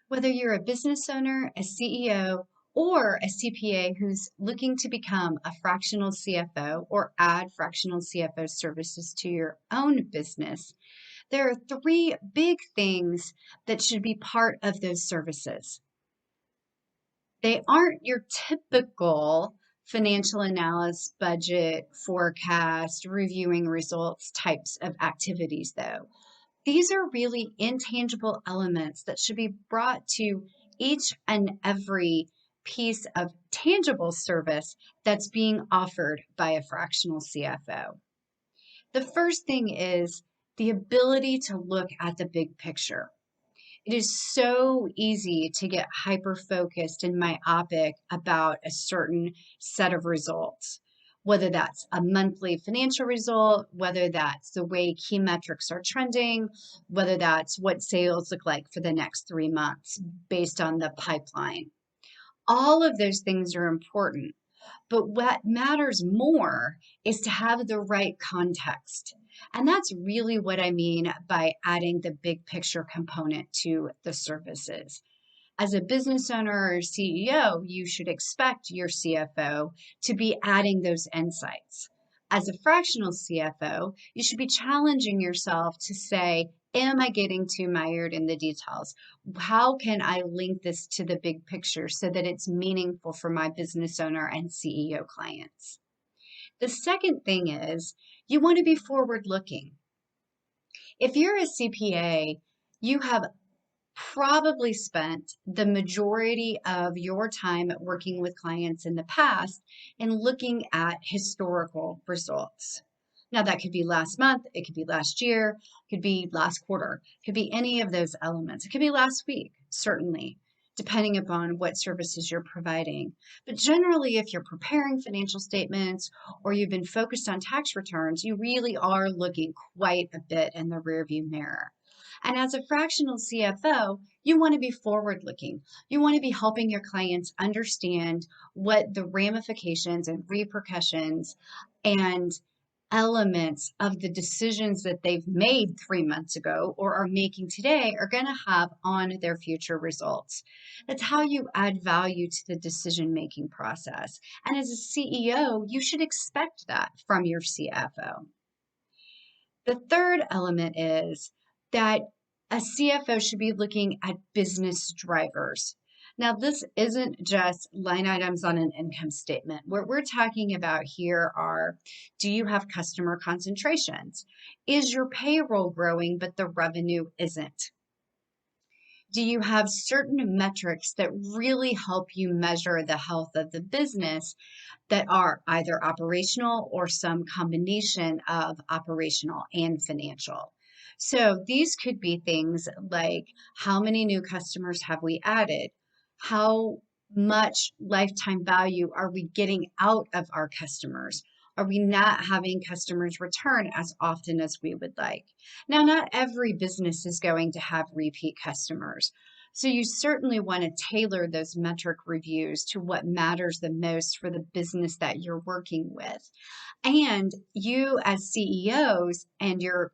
Whether you're a business owner, a CEO, or a CPA who's looking to become a fractional CFO or add fractional CFO services to your own business, there are three big things that should be part of those services. They aren't your typical financial analysis, budget, forecast, reviewing results types of activities, though. These are really intangible elements that should be brought to each and every piece of tangible service that's being offered by a fractional CFO. The first thing is the ability to look at the big picture. It is so easy to get hyper focused and myopic about a certain set of results, whether that's a monthly financial result, whether that's the way key metrics are trending, whether that's what sales look like for the next 3 months based on the pipeline. All of those things are important. But what matters more is to have the right context. And that's really what I mean by adding the big picture component to the services. As a business owner or CEO, you should expect your CFO to be adding those insights. As a fractional CFO, you should be challenging yourself to say, am I getting too mired in the details? How can I link this to the big picture so that it's meaningful for my business owner and CEO clients? The second thing is you want to be forward looking. If you're a CPA, you have probably spent the majority of your time working with clients in the past and looking at historical results. Now, that could be last month, it could be last year, it could be last quarter, it could be any of those elements. It could be last week, certainly, depending upon what services you're providing. But generally, if you're preparing financial statements or you've been focused on tax returns, you really are looking quite a bit in the rearview mirror. And as a fractional CFO, you want to be forward looking. You want to be helping your clients understand what the ramifications and repercussions and elements of the decisions that they've made 3 months ago or are making today are going to have on their future results. That's how you add value to the decision making process. And as a CEO, you should expect that from your CFO. The third element is that a CFO should be looking at business drivers. Now, this isn't just line items on an income statement. What we're talking about here are, do you have customer concentrations? Is your payroll growing, but the revenue isn't? Do you have certain metrics that really help you measure the health of the business that are either operational or some combination of operational and financial? So these could be things like, how many new customers have we added? How much lifetime value are we getting out of our customers? Are we not having customers return as often as we would like? Now, not every business is going to have repeat customers. So you certainly want to tailor those metric reviews to what matters the most for the business that you're working with. And you as CEOs and your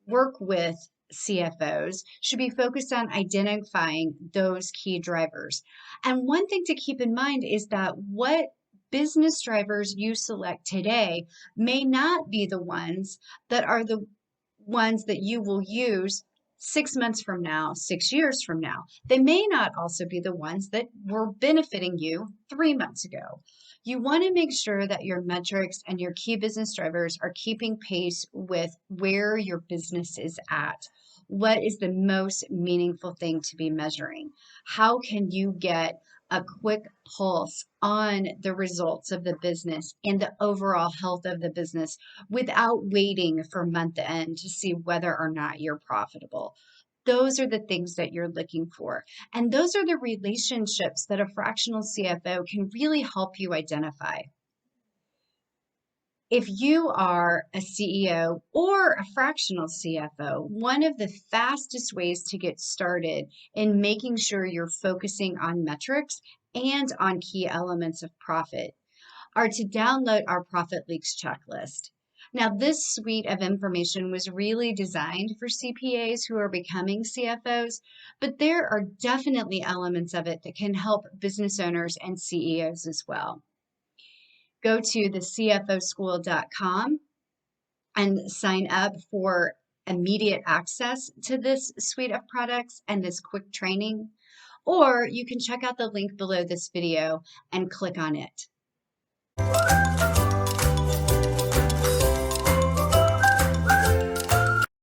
work with CFOs should be focused on identifying those key drivers. And one thing to keep in mind is that what business drivers you select today may not be the ones that are the ones that you will use 6 months from now, 6 years from now. They may not also be the ones that were benefiting you 3 months ago. You want to make sure that your metrics and your key business drivers are keeping pace with where your business is at. What is the most meaningful thing to be measuring? How can you get a quick pulse on the results of the business and the overall health of the business without waiting for month end to see whether or not you're profitable? Those are the things that you're looking for. And those are the relationships that a fractional CFO can really help you identify. If you are a CEO or a fractional CFO, one of the fastest ways to get started in making sure you're focusing on metrics and on key elements of profit are to download our Profit Leaks checklist. Now, this suite of information was really designed for CPAs who are becoming CFOs, but there are definitely elements of it that can help business owners and CEOs as well. Go to thecfoschool.com and sign up for immediate access to this suite of products and this quick training, or you can check out the link below this video and click on it.